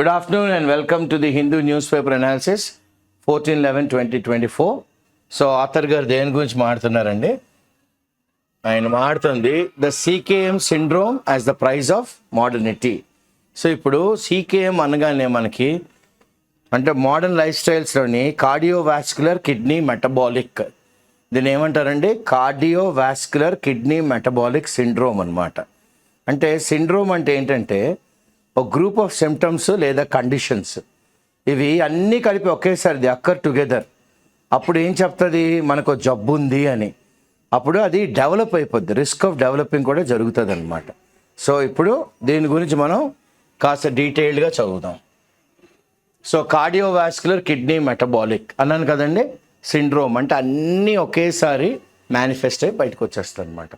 Good afternoon and welcome to the Hindu newspaper analysis 14/11/2024. So author గారు దేని గురించి మాట్లాడుతున్నారండి? ఆయన మాట్లాడుతుంది the CKM syndrome as the price of modernity. So ఇప్పుడు సీకేఎం అనగానే మనకి అంటే మోడర్న్ లైఫ్ స్టైల్స్లోని కార్డియోవాస్కులర్ కిడ్నీ మెటబాలిక్, దీన్ని ఏమంటారండి? కార్డియోవాస్కులర్ కిడ్నీ మెటబాలిక్ సిండ్రోమ్ అనమాట. అంటే సిండ్రోమ్ అంటే ఏంటంటే ఒక గ్రూప్ ఆఫ్ సిమ్టమ్స్ లేదా కండిషన్స్, ఇవి అన్నీ కలిపి ఒకేసారి ది అక్కర్ టుగెదర్. అప్పుడు ఏం చెప్తుంది? మనకు జబ్బు ఉంది అని. అప్పుడు అది డెవలప్ అయిపోద్ది, రిస్క్ ఆఫ్ డెవలపింగ్ కూడా జరుగుతుంది అనమాట. సో ఇప్పుడు దీని గురించి మనం కాస్త డీటెయిల్డ్గా చదువుదాం. సో కార్డియోవాస్కులర్ కిడ్నీ మెటబాలిక్ అన్నాను కదండి. సిండ్రోమ్ అంటే అన్నీ ఒకేసారి మేనిఫెస్ట్ అయ్యి బయటకు వచ్చేస్తుంది అనమాట.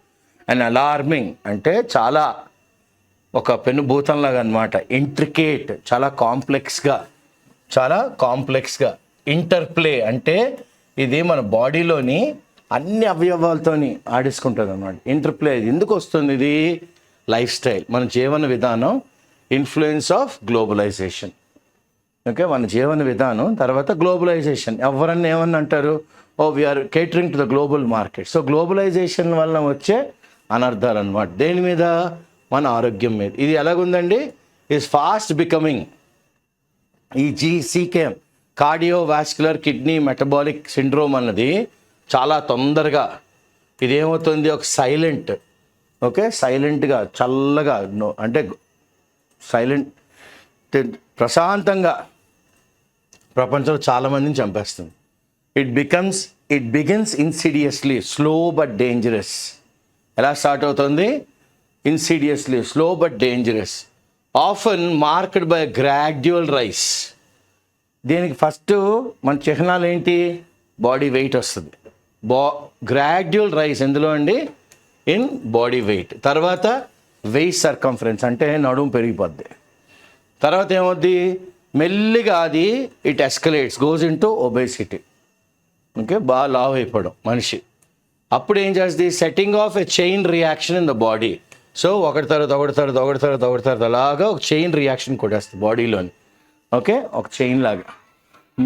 అండ్ అలార్మింగ్ అంటే చాలా ఒక పెనుభూతంలాగా అనమాట. ఇంట్రికేట్, చాలా కాంప్లెక్స్గా. ఇంటర్ప్లే అంటే ఇది మన బాడీలోని అన్ని అవయవాలతోని ఆడేసుకుంటుంది అనమాట. ఇంటర్ప్లే ఎందుకు వస్తుంది? ఇది లైఫ్ స్టైల్, మన జీవన విధానం, ఇన్ఫ్లుయెన్స్ ఆఫ్ గ్లోబలైజేషన్. ఓకే, మన జీవన విధానం తర్వాత గ్లోబలైజేషన్. ఎవరన్నా ఏమన్నా అంటారు, we're catering to the global market. So globalisation వల్ల వచ్చే అనర్థాలు అనమాట. దేని మీద? మన ఆరోగ్యం మీద. ఇది ఎలాగుందండి? ఈజ్ ఫాస్ట్ బికమింగ్ ఈ CKM cardiovascular kidney metabolic syndrome అన్నది చాలా తొందరగా ఇదేమవుతుంది? ఒక సైలెంట్గా చల్లగా అంటే ప్రశాంతంగా ప్రపంచంలో చాలామందిని చంపేస్తుంది. It begins insidiously, slow but dangerous. ఎలా స్టార్ట్ అవుతుంది? Insidiously, slow but dangerous, often marked by gradual rise. దీనికి ఫస్ట్ మన చిహ్నాలు ఏంటి? బాడీ వెయిట్ వస్తుంది. గ్రాడ్యువల్ రైస్ ఎందులో అండి? In body weight. తర్వాత వెయిట్ సర్కంఫరెన్స్ అంటే నడుము పెరిగిపోద్ది. తర్వాత ఏమవుద్ది? మెల్లిగా అది it escalates, goes into obesity. Okay, బాగా లావ్ అయిపోవడం మనిషి. అప్పుడు ఏం చేస్తుంది? Setting of a chain reaction in the body. So ఒకటి తర్వాత అలాగా ఒక చైన్ రియాక్షన్ కొట్టేస్తుంది బాడీలోని. ఓకే, ఒక చైన్ లాగా.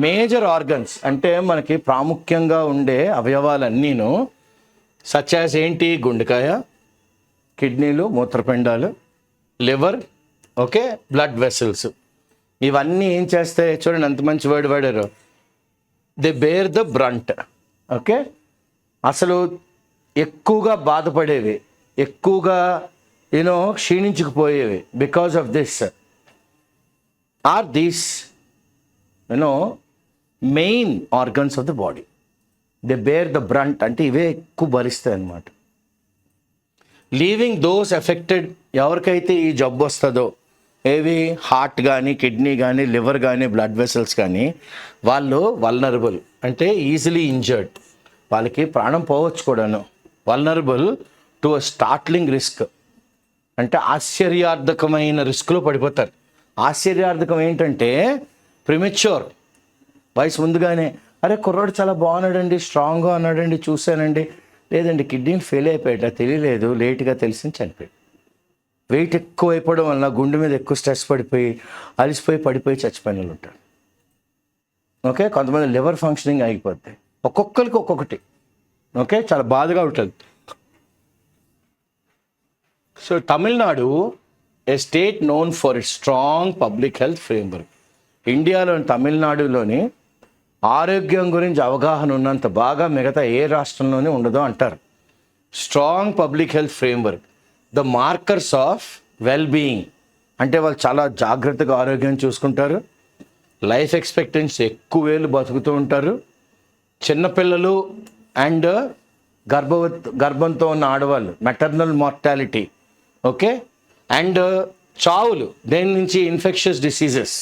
మేజర్ ఆర్గన్స్ అంటే మనకి ప్రాముఖ్యంగా ఉండే అవయవాలన్నీను సచ్ యాజ్ ఏంటి? గుండెకాయ, కిడ్నీలు, మూత్రపిండాలు, లివర్, ఓకే, బ్లడ్ వెసల్స్. ఇవన్నీ ఏం చేస్తాయి? చూడండి ఎంత మంచి వర్డ్ వాడారు, they bear the brunt. Okay, అసలు ఎక్కువగా బాధపడేవి, ఎక్కువగా క్షీణించుకుపోయేవి because of this are these main organs of the body. They bear the brunt అంటే ఇవే ఎక్కువ భరిస్తాయి అన్నమాట. లీవింగ్ దోస్ ఎఫెక్టెడ్, ఎవరికైతే ఈ జబ్బు వస్తుందో, ఏవి హార్ట్ కానీ, కిడ్నీ కానీ, లివర్ కానీ, బ్లడ్ వెసల్స్ కానీ, వాళ్ళు వల్నరబుల్ అంటే ఈజీలీ ఇంజర్డ్, వాళ్ళకి ప్రాణం పోవచ్చు కూడాను. Vulnerable to a startling risk అంటే ఆశ్చర్యార్థకమైన రిస్క్లో పడిపోతారు. ఆశ్చర్యార్థకం ఏంటంటే ప్రిమెచ్యూర్, వయసు ముందుగానే, అరే కుర్రాడు చాలా బాగున్నాడండి, స్ట్రాంగ్గా ఉన్నాడండి, చూశానండి, లేదండి కిడ్నీలు ఫెయిల్ అయిపోయాట, తెలియలేదు, లేట్గా తెలిసి చనిపోయాడు. వెయిట్ ఎక్కువ అయిపోవడం వల్ల గుండె మీద ఎక్కువ స్ట్రెస్ పడిపోయి పడిపోయి చచ్చిపోయిన వాళ్ళు ఉంటారు. ఓకే, కొంతమంది లివర్ ఫంక్షనింగ్ ఆగిపోద్ది. ఒక్కొక్కరికి ఒక్కొక్కటి. ఓకే, చాలా బాధగా ఉంటుంది. So Tamil Nadu A state known for it's strong public health framework. ఇండియాలోని తమిళనాడులోని ఆరోగ్యం గురించి అవగాహన ఉన్నంత బాగా మిగతా ఏ రాష్ట్రంలోనే ఉండదో అంటారు. Strong public health framework, the markers of well being అంటే వాళ్ళు చాలా జాగ్రత్తగా ఆరోగ్యం చూసుకుంటారు. లైఫ్ ఎక్స్పెక్టెన్సీ ఎక్కువ ఏళ్ళు బతుకుతూ ఉంటారు. చిన్నపిల్లలు అండ్ గర్భంతో ఉన్న ఆడవాళ్ళు, మెటర్నల్ మార్టాలిటీ, ఓకే, అండ్ చావులు దేని నుంచి? ఇన్ఫెక్షస్ డిసీజెస్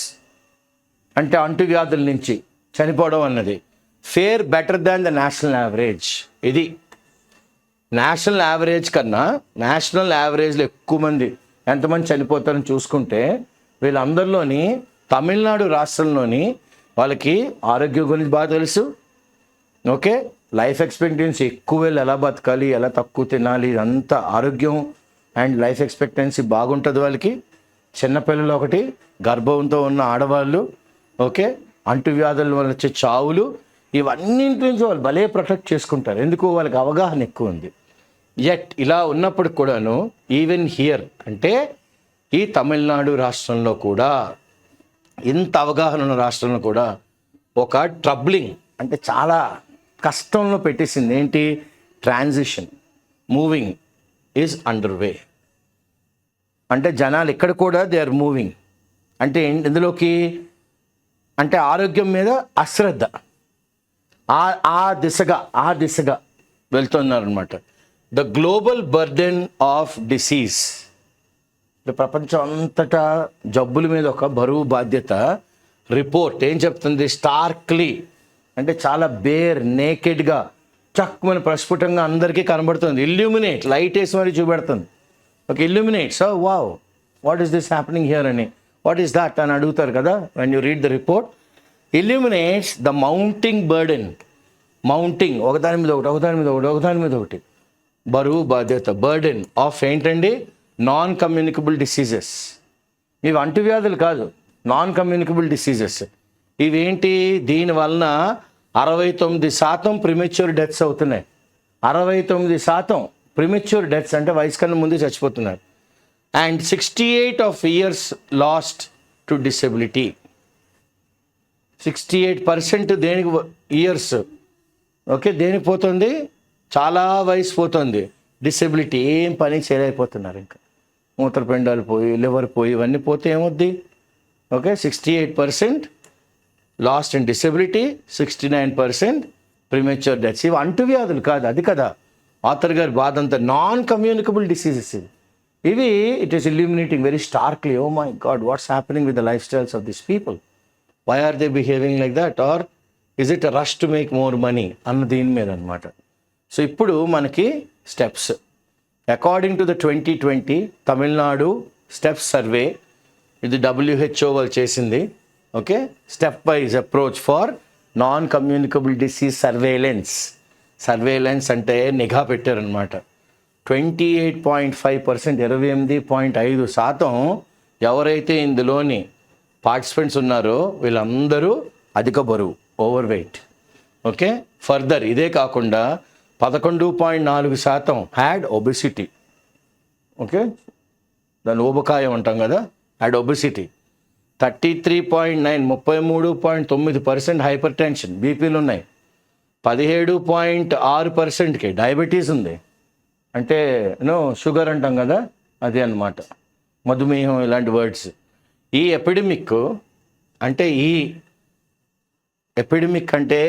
అంటే అంటువ్యాధుల నుంచి చనిపోవడం అన్నది fair better than the national average. ఇది నేషనల్ యావరేజ్ కన్నా నేషనల్ యావరేజ్లో ఎక్కువ మంది ఎంతమంది చనిపోతారని చూసుకుంటే వీళ్ళందరిలోని తమిళనాడు రాష్ట్రంలోని వాళ్ళకి ఆరోగ్యం గురించి బాగా తెలుసు. ఓకే, లైఫ్ ఎక్స్పెక్టెన్సీ ఎక్కువ వేళ్ళు ఎలా బతకాలి, ఎలా తక్కువ తినాలి, ఇదంతా ఆరోగ్యం అండ్ లైఫ్ ఎక్స్పెక్టెన్సీ బాగుంటుంది వాళ్ళకి. చిన్నపిల్లలు ఒకటి, గర్భంతో ఉన్న ఆడవాళ్ళు, ఓకే, అంటువ్యాధుల వల్ల వచ్చే చావులు, ఇవన్నింటి నుంచి వాళ్ళు భలే ప్రొటెక్ట్ చేసుకుంటారు. ఎందుకు? వాళ్ళకి అవగాహన ఎక్కువ ఉంది. యట్ ఇలా ఉన్నప్పుడు కూడాను ఈవెన్ హియర్ అంటే ఈ తమిళనాడు రాష్ట్రంలో కూడా, ఇంత అవగాహన ఉన్న రాష్ట్రంలో కూడా ఒక ట్రబ్లింగ్ అంటే చాలా కష్టంలో పెట్టేసింది. ఏంటి? ట్రాన్సిషన్ మూవింగ్ ఈజ్ అండర్ వే. అంటే జనాలు ఇక్కడ కూడా దే ఆర్ మూవింగ్. అంటే ఇందులోకి అంటే ఆరోగ్యం మీద అశ్రద్ధ, ఆ దిశగా వెళ్తున్నారనమాట. The global burden of disease, ప్రపంచం అంతటా జబ్బుల మీద ఒక బరువు బాధ్యత రిపోర్ట్ ఏం చెప్తుంది? స్టార్క్లీ అంటే చాలా నేకెడ్గా చక్కుమని ప్రస్ఫుటంగా అందరికీ కనబడుతుంది. ఇల్యూమినేట్, లైట్ వేసి మరి చూపెడుతుంది. ఒక illuminate, so wow, what is this happening here అని, వాట్ ఈస్ దాట్ అని అడుగుతారు కదా when you read the report. Illuminates the mounting burden, mounting ఒకదాని మీద ఒకటి బరువు బాధ్యత, బర్డెన్ ఆఫ్ ఏంటండి? Non communicable diseases. ఇవి అంటువ్యాధులు కాదు, నాన్ కమ్యూనికబుల్ డిసీజెస్. ఇవేంటి? దీనివలన 69% ప్రిమెచ్యూర్ డెత్స్ అవుతున్నాయి. 69% ప్రిమెచ్యూర్ డెత్స్ అంటే వయసు కన్నా ముందు చచ్చిపోతున్నారు. And 68 years last to disability. 68% దేనికి ఇయర్స్, ఓకే, దేనికి పోతుంది? చాలా వయసు పోతుంది. డిసెబిలిటీ, ఏం పని చేయలేకపోతున్నారు. ఇంకా మూత్రపిండాలు పోయి, లివర్ పోయి, ఇవన్నీ పోతే ఏమవుద్ది? Okay, 68% last in disability, 69% premature deaths. ఇవి అంటువ్యాధులు కాదు, అది కదా ఆథర్ గారి బాధ అంతా. నాన్ కమ్యూనికబుల్ డిసీజెస్ ఇవి. It is illuminating very starkly. Oh my God, what's happening with the life styles of this people? Why are they behaving like that? Are is it a rush to make more money అన్న దీని మీద అనమాట. So ఇప్పుడు మనకి steps according to the 2020 Tamil Nadu steps survey, ఇది WHO వాళ్ళు చేసింది. Okay, step wise approach for non communicable disease surveillance. Surveillance అంటే నిఘా పెట్టారనమాట. 28.5%, 28.5% ఎవరైతే ఇందులోని పార్టిసిపెంట్స్ ఉన్నారో వీళ్ళందరూ అధిక బరువు, ఓవర్ వెయిట్. ఓకే, ఫర్దర్ ఇదే కాకుండా 11.4% హ్యాడ్ ఒబెసిటీ. ఓకే, దాన్ని ఊబకాయం అంటాం కదా, హ్యాడ్ ఒబెసిటీ. 33.9, 33.9% హైపర్ టెన్షన్, బీపీలు ఉన్నాయి. 17.6%కి డయాబెటీస్ ఉంది. అంటే షుగర్ అంటాం కదా, అదే అన్నమాట, మధుమేహం, ఇలాంటి వర్డ్స్. ఈ ఎపిడమిక్ అంటే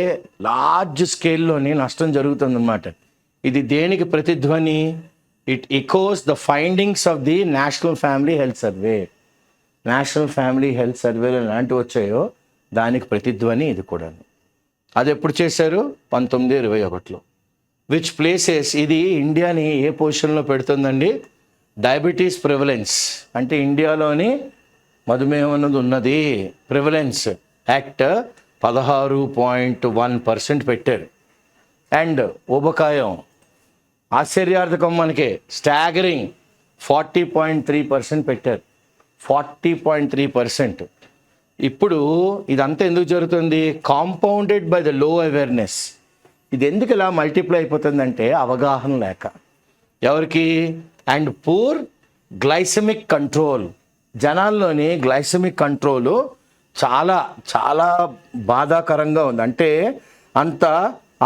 లార్జ్ స్కేల్లోని నష్టం జరుగుతుందన్నమాట. ఇది దేనికి ప్రతిధ్వని? It echoes the findings of the national family health survey. National family health సర్వేలు ఎలాంటివి వచ్చాయో దానికి ప్రతిధ్వని ఇది కూడా. అది ఎప్పుడు చేశారు? 1921లో. విచ్ ప్లేసెస్, ఇది ఇండియాని ఏ పొజిషన్లో పెడుతుందండి? డయాబెటీస్ ప్రివలెన్స్ అంటే ఇండియాలోని మధుమేహం అన్నది ఉన్నది. ప్రివలెన్స్ యాక్ట్ 16.1% పెట్టారు. అండ్ ఊబకాయం ఆశ్చర్యార్థకం, మనకి స్టాగరింగ్ 40.3% పెట్టారు. 40.3%. ఇప్పుడు ఇదంతా ఎందుకు జరుగుతుంది? Compounded by the low awareness. ఇది ఎందుకు ఇలా మల్టిప్లై అయిపోతుందంటే అవగాహన లేక. ఎవరికి? And poor glycemic control. జనాల్లోని గ్లైసెమిక్ కంట్రోలు చాలా చాలా బాధాకరంగా ఉంది. అంటే అంత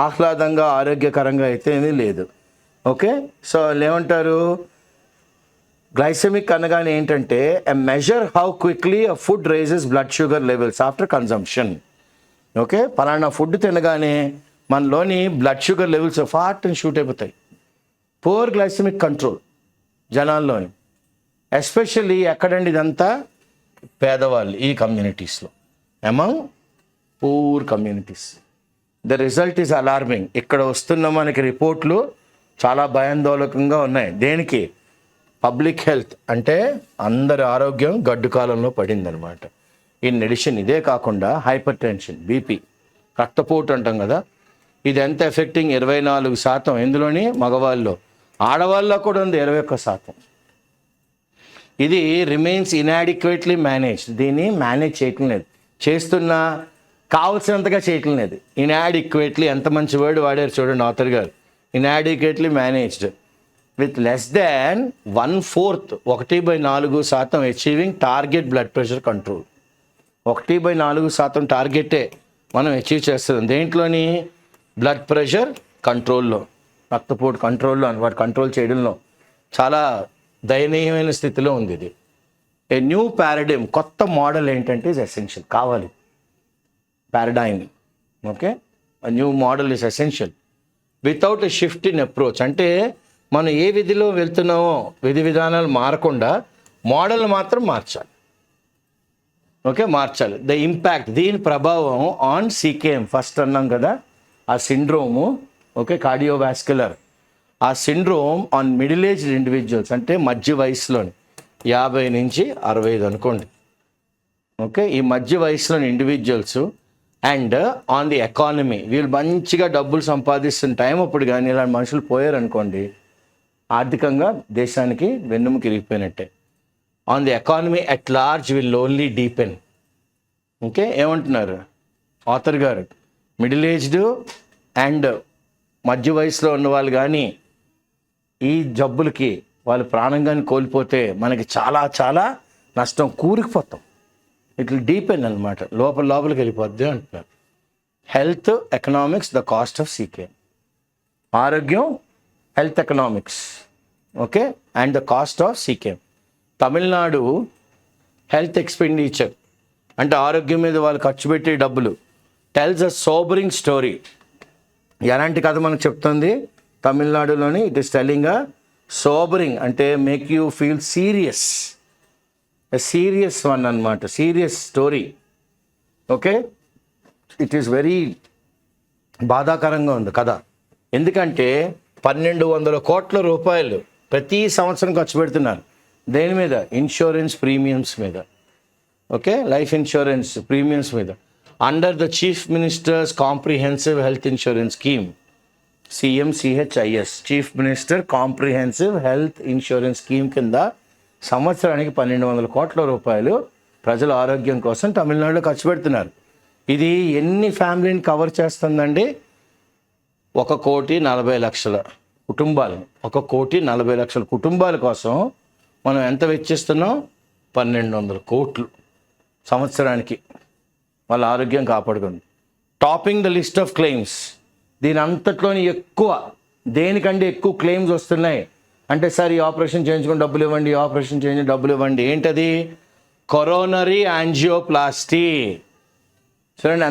ఆహ్లాదంగా ఆరోగ్యకరంగా అయితే ఏమీ లేదు. ఓకే, సో ఏమంటారు? గ్లైసెమిక్ అనగానే ఏంటంటే a measure how quickly a food raises blood sugar levels after consumption. Okay, పలానా ఫుడ్ తినగానే మనలోని బ్లడ్ షుగర్ లెవెల్స్ ఫాట్ అని షూట్ అయిపోతాయి. పూర్ గ్లైసెమిక్ కంట్రోల్ జనాల్లోని, ఎస్పెషల్లీ ఎక్కడండి ఇదంతా? పేదవాళ్ళు, ఈ కమ్యూనిటీస్లో, among poor communities. The result is alarming. ఇక్కడ వస్తున్న మనకి రిపోర్ట్లు చాలా భయాందోళకంగా ఉన్నాయి. దేనికి? పబ్లిక్ హెల్త్ అంటే అందరి ఆరోగ్యం గడ్డు కాలంలో పడిందనమాట. ఇన్ ఎడిషన్ ఇదే కాకుండా హైపర్ టెన్షన్, బీపీ, రక్తపోటు అంటాం కదా, ఇది ఎంత ఎఫెక్టింగ్? 24%. ఎందులోని? మగవాళ్ళలో. ఆడవాళ్ళలో కూడా ఉంది 21%. ఇది రిమైన్స్ ఇన్యాడిక్వేట్లీ మేనేజ్డ్. దీన్ని మేనేజ్ చేయటం లేదు, చేస్తున్నా కావాల్సినంతగా చేయటం లేదు. ఇన్యాడిక్వేట్లీ, ఎంత మంచి వర్డ్ వాడారు చూడండి ఆథర్ గారు. Inadequately managed with less than 1/4, 1/4% achieving target blood pressure control. 1/4% టార్గెటే మనం అచీవ్ చేస్తున్నాం. దేంట్లోని? బ్లడ్ ప్రెషర్ కంట్రోల్లో, రక్తపోటు కంట్రోల్లో, వాటి కంట్రోల్ చేయడంలో చాలా దయనీయమైన స్థితిలో ఉంది ఇది. ఏ న్యూ పారాడిమ్, కొత్త మోడల్ ఏంటంటే ఇస్ ఎసెన్షియల్, కావాలి. Paradigm, okay, new model is essential without a shift in approach. అంటే మనం ఏ విధిలో వెళ్తున్నామో విధి విధానాలు మారకుండా మోడల్ మాత్రం మార్చాలి. ఓకే, మార్చాలి. ద ఇంపాక్ట్, దీని ప్రభావం ఆన్ సీకేఎం, ఫస్ట్ అన్నాం కదా ఆ సిండ్రోము, ఓకే, కార్డియోవాస్కులర్. ఆ syndrome on middle aged individuals, అంటే మధ్య వయసులోని 50 నుంచి 65 అనుకోండి, ఓకే, ఈ మధ్య వయసులోని individuals. And on the economy, వీళ్ళు మంచిగా డబ్బులు సంపాదిస్తున్న టైం అప్పుడు కానీ ఇలాంటి మనుషులు పోయారనుకోండి, ఆర్థికంగా దేశానికి వెన్నుముక ఇరిగిపోయినట్టే. On the economy at large will only deepen. Okay, ఏమంటున్నారు ఆథర్ గారు? మిడిల్ ఏజ్డ్ అండ్ మధ్య వయసులో ఉన్న వాళ్ళు కానీ ఈ జబ్బులకి వాళ్ళు ప్రాణం కానీ కోల్పోతే మనకి చాలా చాలా నష్టం, కూరుకుపోతాం. ఇట్లా డీపెన్ అనమాట, లోపలికి వెళ్ళిపోద్ది అంటున్నారు. Health economics, the cost of CK. ఆరోగ్యం, health economics, okay, and the cost of CK. Tamil Nadu health expenditure, అంటే ఆరోగ్యం మీద వాళ్ళు ఖర్చు పెట్టే డబ్బులు, టెల్స్ అ సోబరింగ్ స్టోరీ. ఎలాంటి కథ మనకు చెప్తుంది? తమిళనాడులోని it is telling a sobering, అంటే make you feel serious, serious one అనమాట, serious story. Okay, it is very బాధాకరంగా ఉంది కథ. ఎందుకంటే 1,200 కోట్ల రూపాయలు ప్రతి సంవత్సరం ఖర్చు పెడుతున్నారు. దేని మీద? ఇన్సూరెన్స్ ప్రీమియమ్స్ మీద, ఓకే, లైఫ్ ఇన్సూరెన్స్ ప్రీమియమ్స్ మీద. Under the chief ministers comprehensive health insurance scheme, CMCHIS, chief minister comprehensive health insurance scheme కింద సంవత్సరానికి 1,200 కోట్ల రూపాయలు ప్రజల ఆరోగ్యం కోసం తమిళనాడులో ఖర్చు పెడుతున్నారు. ఇది ఎన్ని ఫ్యామిలీని కవర్ చేస్తుందండి? 1,40,00,000 కుటుంబాలు. 1,40,00,000 కుటుంబాల కోసం మనం ఎంత వెచ్చిస్తున్నాం? 1,200 కోట్లు సంవత్సరానికి వాళ్ళ ఆరోగ్యం కాపాడుకుంది. Topping the list of claims, దీని అంతట్లోని ఎక్కువ, దేనికంటే ఎక్కువ క్లెయిమ్స్ వస్తున్నాయి అంటే, సార్ ఈ ఆపరేషన్ చేయించుకుని డబ్బులు ఇవ్వండి, ఈ ఆపరేషన్ చేయించుకుని డబ్బులు ఇవ్వండి. ఏంటది? Coronary angioplasty. చూడండి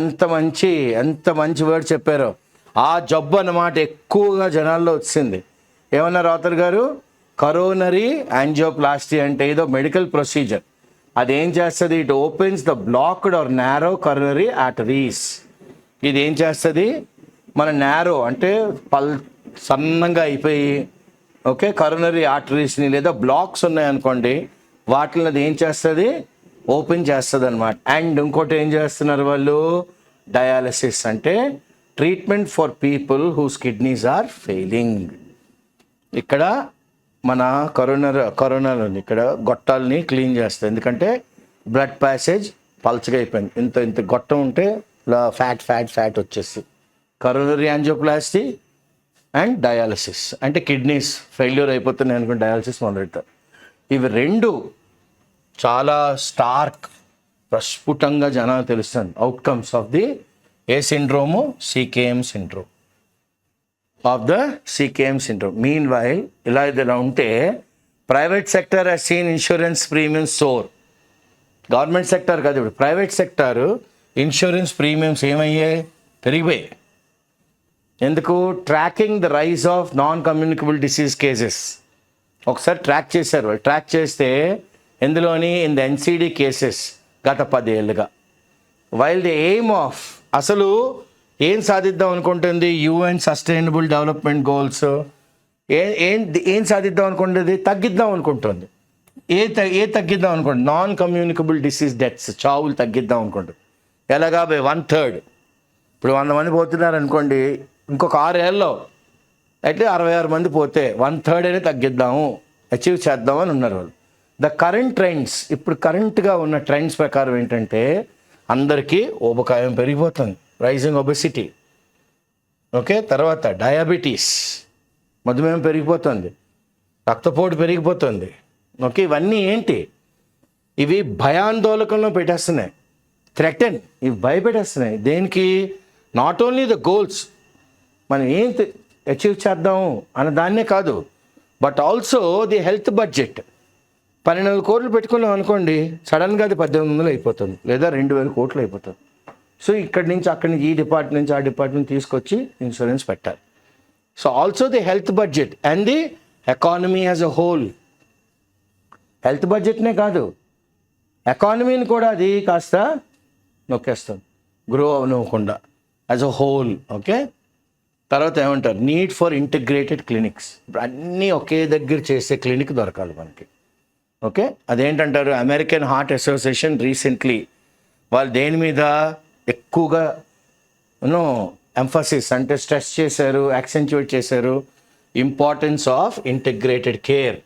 ఎంత మంచి వర్డ్ చెప్పారో. ఆ జబ్బు అన్నమాట ఎక్కువగా జనాల్లో వచ్చింది. ఏమన్నారు ఆథర్ గారు? కరోనరీ యాంజియోప్లాస్టీ అంటే ఏదో మెడికల్ ప్రొసీజర్. అదేం చేస్తుంది? It opens the blocked or narrow coronary arteries. ఇది ఏం చేస్తుంది? మన నారో అంటే సన్నంగా అయిపోయి, ఓకే, కరోనరీ ఆర్టరీస్ని లేదా బ్లాక్స్ ఉన్నాయనుకోండి, వాటిని అది ఏం చేస్తుంది? ఓపెన్ చేస్తుంది అనమాట. అండ్ ఇంకోటి ఏం చేస్తున్నారు వాళ్ళు? డయాలసిస్, అంటే treatment for people whose kidneys are failing. ఇక్కడ మన కరోనాలో ఇక్కడ గొట్టాలని క్లీన్ చేస్తుంది. ఎందుకంటే బ్లడ్ ప్యాసేజ్ పల్చగా అయిపోయింది. ఇంత గొట్టం ఉంటే ఫ్యాట్ వచ్చేసి కరోనరీ యాంజియోప్లాస్టీ అండ్ డయాలసిస్, అంటే కిడ్నీస్ ఫెయిల్యూర్ అయిపోతున్నాయి అనుకుంటే డయాలసిస్ మొదలెడతారు. ఇవి రెండు చాలా స్టార్క్, ప్రస్ఫుటంగా జనాలు తెలుస్తుంది outcomes of the a syndrome? CKM syndrome. Of the CKM syndrome. Meanwhile ఇలా ఉంటే private sector has seen insurance premiums soar. Government sector కాదు, ఇప్పుడు ప్రైవేట్ సెక్టారు ఇన్సూరెన్స్ ప్రీమియమ్స్ ఏమయ్యాయి? పెరిగిపోయాయి. ఎందుకు? Tracking the rise of non communicable disease cases ఒకసారి track చేశారు. వాళ్ళు ట్రాక్ చేస్తే ఎందులోని? ఇన్ ద NCD కేసెస్ గత 10 ఏళ్ళుగా. వైల్ ది ఎయిమ్ ఆఫ్, అసలు ఏం సాధిద్దాం అనుకుంటుంది UN సస్టైనబుల్ డెవలప్మెంట్ గోల్స్? ఏం సాధిద్దాం అనుకుంటుంది? తగ్గిద్దాం అనుకుంటుంది. ఏ తగ్గిద్దాం అనుకోండి? నాన్ కమ్యూనికబుల్ డిసీజ్ డెత్స్, చావులు తగ్గిద్దాం అనుకుంటుంది. ఎలాగా? బై 1/3. ఇప్పుడు 100 మంది పోతున్నారు అనుకోండి, ఇంకొక 6 ఏళ్ళలో అయితే 66 మంది పోతే 1/3 అయినా తగ్గిద్దాము, అచీవ్ చేద్దామని ఉన్నారు వాళ్ళు. ద కరెంట్ ట్రెండ్స్, ఇప్పుడు కరెంట్గా ఉన్న ట్రెండ్స్ ప్రకారం ఏంటంటే అందరికీ ఊబకాయం పెరిగిపోతుంది, రైజింగ్ ఒబెసిటీ. ఓకే, తర్వాత డయాబెటీస్, మధుమేహం పెరిగిపోతుంది, రక్తపోటు పెరిగిపోతుంది. ఓకే, ఇవన్నీ ఏంటి? ఇవి భయాందోళనలో పెట్టేస్తున్నాయి, ఇవి భయపెట్టేస్తున్నాయి. దేనికి? నాట్ ఓన్లీ ద గోల్స్, మనం ఏం అచీవ్ చేద్దాము అన్న దాన్నే కాదు, but also the health budget. 12,000 కోట్లు పెట్టుకున్నాం అనుకోండి, సడన్గా అది 1,800 అయిపోతుంది, లేదా 2,000 కోట్లు అయిపోతుంది. సో ఇక్కడి నుంచి అక్కడి నుంచి, ఈ డిపార్ట్మెంట్ నుంచి ఆ డిపార్ట్మెంట్ తీసుకొచ్చి ఇన్సూరెన్స్ పెట్టాలి. So also the health budget and the economy as a whole. Health బడ్జెట్నే కాదు, ఎకానమీని కూడా అది కాస్త నొక్కేస్తుంది, గ్రో అవ్వకుండా యాజ్ అ హోల్. ఓకే, తర్వాత ఏమంటారు? Need for integrated clinics. ఇప్పుడు అన్నీ ఒకే దగ్గర చేసే క్లినిక్ దొరకాలి మనకి. ఓకే, అదేంటంటారు? అమెరికన్ హార్ట్ అసోసియేషన్ రీసెంట్లీ వాళ్ళు దేని మీద ఎక్కువగా ఎంఫసిస్ అంటే స్ట్రెస్ చేశారు, యాక్సెంచువేట్ చేశారు? Importance of integrated care.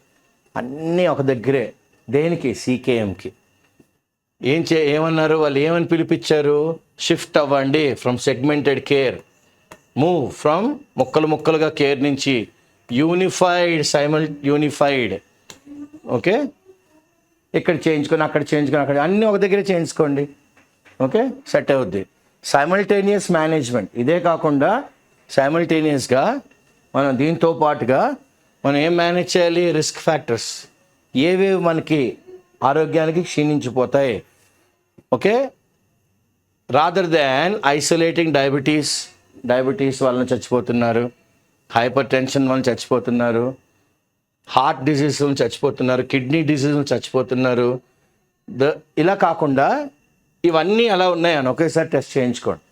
అన్నీ ఒక దగ్గరే. దేనికి? సీకేఎంకి. ఏమన్నారు వాళ్ళు? ఏమని పిలిపించారు? షిఫ్ట్ అవ్వండి from segmented care, move from ముక్కలుగా కేర్ నుంచి యూనిఫైడ్. ఓకే, ఇక్కడ చేయించుకొని అక్కడ చేయించుకొని అక్కడ అన్నీ ఒక దగ్గరే చేయించుకోండి. ఓకే, సెట్ అవుద్ది. Simultaneous management. ఇదే కాకుండా సైమల్టేనియస్గా మనం దీంతో పాటుగా మనం ఏం మేనేజ్ చేయాలి? రిస్క్ ఫ్యాక్టర్స్ ఏవేవి మనకి ఆరోగ్యానికి క్షీణించిపోతాయి. Okay, rather than isolating diabetes వలన చచ్చిపోతున్నారు, హైపర్ టెన్షన్ వలన చచ్చిపోతున్నారు, హార్ట్ డిసీజ్ వలన చచ్చిపోతున్నారు, కిడ్నీ డిసీజ్ వలన చచ్చిపోతున్నారు. ఇలా కాకుండా ఇవన్నీ ఎలా ఉన్నాయని ఒకేసారి టెస్ట్ చేయించుకోండి.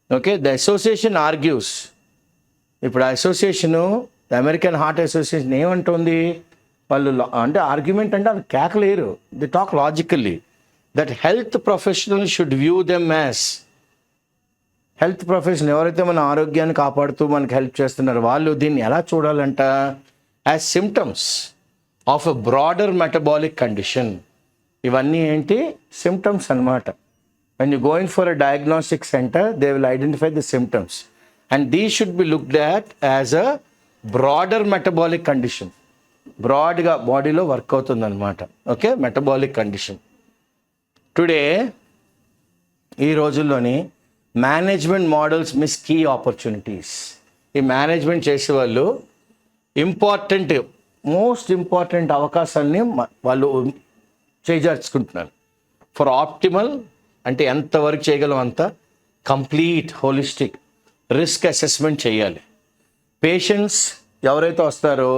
Okay, the association argues. ఇప్పుడు ఆ association, the American heart association ఏమంటుంది? వాళ్ళు అంటే ఆర్గ్యుమెంట్ అంటే అది కేకలేరు, the talk logically, that health professional should view them as, health professional ఎవరైతే మన ఆరోగ్యాన్ని కాపాడుతూ మనకి హెల్ప్ చేస్తున్నారో వాళ్ళు దీన్ని ఎలా చూడాలంట? As symptoms of a broader metabolic condition. ఇవన్నీ ఏంటి? సిమ్టమ్స్ అన్నమాట. When you going for a diagnostic centre, they will identify the symptoms and these should be looked at as a broader metabolic condition. బ్రాడ్గా బాడీలో work అవుతుందన్నమాట. Okay, metabolic condition. Today ఈ రోజుల్లోని management models miss key opportunities. ఈ management చేసేవాళ్ళు most important అవకాశాలని వాళ్ళు చేజార్చుకుంటున్నారు. ఫర్ ఆప్టిమల్ అంటే ఎంతవరకు చేయగలం అంత కంప్లీట్ హోలిస్టిక్ రిస్క్ అసెస్మెంట్ చేయాలి. పేషెంట్స్ ఎవరైతే వస్తారో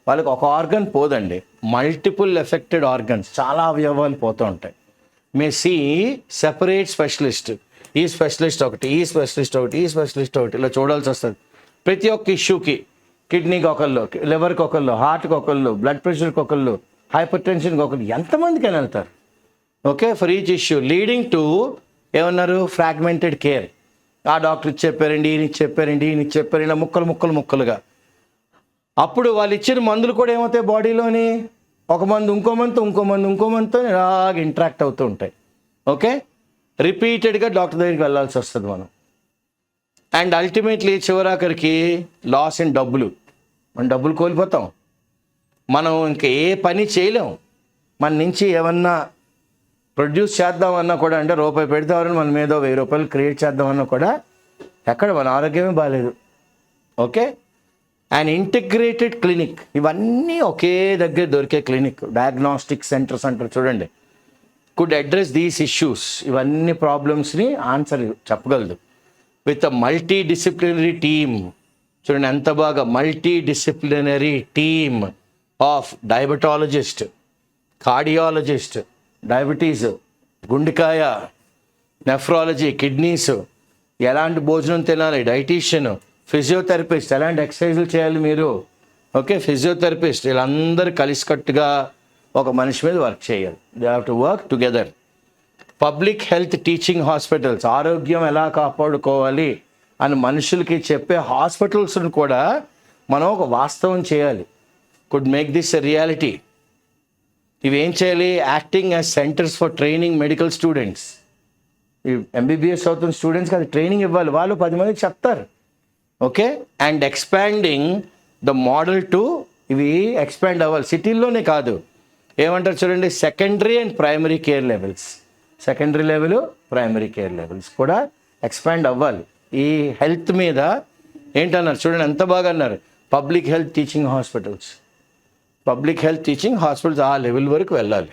వాళ్ళకి ఒక ఆర్గన్ పోదండి, మల్టిపుల్ ఎఫెక్టెడ్ ఆర్గన్స్, చాలా అవయవాలు పోతూ ఉంటాయి. మే సీ సెపరేట్ స్పెషలిస్ట్, ఈ స్పెషలిస్ట్ ఒకటి, ఈ స్పెషలిస్ట్ ఒకటి, ఈ స్పెషలిస్ట్ ఒకటి, ఇలా చూడాల్సి వస్తుంది. ప్రతి ఒక్క ఇష్యూకి, కిడ్నీకి ఒకళ్ళు, లివర్కి ఒకళ్ళు, హార్ట్కి ఒకళ్ళు, బ్లడ్ ప్రెషర్కి ఒకళ్ళు, హైపర్ టెన్షన్కి ఒకళ్ళు, ఎంతమందికి అని వెళ్తారు. Okay, for each issue leading to ఏమన్నారు? Fragmented care. ఆ డాక్టర్ చెప్పారండి, ఈయనకి చెప్పారండి, ఈయనకి చెప్పారు, ఇలా ముక్కలుగా. అప్పుడు వాళ్ళు ఇచ్చిన మందులు కూడా ఏమవుతాయి? బాడీలోని ఒక మందు ఇంకో మందుతో ఇలాగ ఇంటరాక్ట్ అవుతూ ఉంటాయి. ఓకే, రిపీటెడ్గా డాక్టర్ దగ్గరికి వెళ్ళాల్సి వస్తుంది మనం. అండ్ అల్టిమేట్లీ చివరాఖరికి లాస్ ఇన్ డబ్బులు. మనం డబ్బులు కోల్పోతాం, మనం ఇంకా ఏ పని చేయలేం. మన నుంచి ఏమన్నా ప్రొడ్యూస్ చేద్దామన్నా కూడా, అంటే రూపాయి పెడతామని మన మీద 1,000 రూపాయలు క్రియేట్ చేద్దామన్నా కూడా ఎక్కడ మన ఆరోగ్యమే బాగాలేదు. ఓకే, అండ్ ఇంటిగ్రేటెడ్ క్లినిక్, ఇవన్నీ ఒకే దగ్గర దొరికే క్లినిక్, డయాగ్నోస్టిక్ సెంటర్స్ అంటారు చూడండి, కుడ్ అడ్రస్ దీస్ ఇష్యూస్. ఇవన్నీ ప్రాబ్లమ్స్ని ఆన్సర్ చెప్పగలదు with a multidisciplinary team. చూడండి ఎంత బాగా, multidisciplinary team of diabetologist, cardiologist, diabetes, గుండెకాయ, నెఫ్రాలజీ, కిడ్నీస్, ఎలాంటి భోజనం తినాలి, డైటీషియన్, ఫిజియోథెరపిస్ట్, ఎలాంటి ఎక్సర్సైజులు చేయాలి మీరు. ఓకే, ఫిజియోథెరపిస్ట్, వీళ్ళందరూ కలిసికట్టుగా ఒక మనిషి మీద వర్క్ చేయాలి. They have to work together. Public health teaching hospitals, ఆరోగ్యం ఎలా కాపాడుకోవాలి అని మనుషులకి చెప్పే హాస్పిటల్స్ని కూడా మనం ఒక వాస్తవం చేయాలి. Could make this a reality. ఇవి ఏం చేయాలి? Acting as centres for training medical students. ఈ ఎంబీబీఎస్ అవుతున్న స్టూడెంట్స్కి అది ట్రైనింగ్ ఇవ్వాలి, వాళ్ళు 10 మందికి చెప్తారు. Okay, and expanding the model to, ఇవి ఎక్స్పాండ్ అవ్వాలి, సిటీల్లోనే కాదు. ఏమంటారు చూడండి, secondary and primary care levels, secondary level, primary care levels కూడా ఎక్స్పాండ్ అవ్వాలి. ఈ హెల్త్ మీద ఏంటన్నారు చూడండి, ఎంత బాగా అన్నారు. Public health teaching hospitals, public health teaching hospitals ఆ లెవెల్ వరకు వెళ్ళాలి.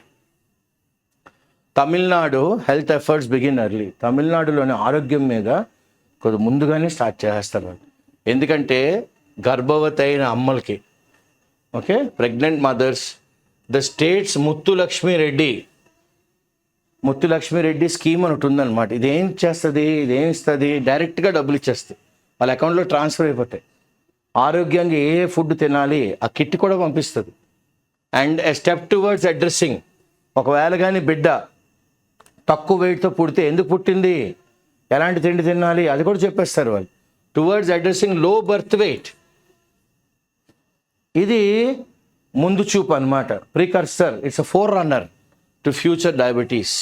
Tamil Nadu health efforts begin early. తమిళనాడులోని ఆరోగ్యం మీద కొద్ది ముందుగానే స్టార్ట్ చేస్తారు వాళ్ళు. ఎందుకంటే గర్భవతి అయిన అమ్మలకి, okay, pregnant mothers, the state's Muthulakshmi Reddy scheme అని ఒకటి ఉందన్నమాట. ఇదేం చేస్తుంది, ఇదేం ఇస్తుంది, డైరెక్ట్గా డబ్బులు ఇచ్చేస్తుంది, వాళ్ళ అకౌంట్లో ట్రాన్స్ఫర్ అయిపోతాయి. ఆరోగ్యంగా ఏ ఫుడ్ తినాలి ఆ కిట్ కూడా పంపిస్తుంది. And a step towards addressing, ఒకవేళ కానీ బిడ్డ తక్కువ వెయిట్తో పుడితే ఎందుకు పుట్టింది, ఎలాంటి తిండి తినాలి, అది కూడా చెప్పేస్తారు వాళ్ళు. Towards addressing low birth weight, ఇది ముందు చూపు అనమాట, precursor, it's a four runner to future diabetes.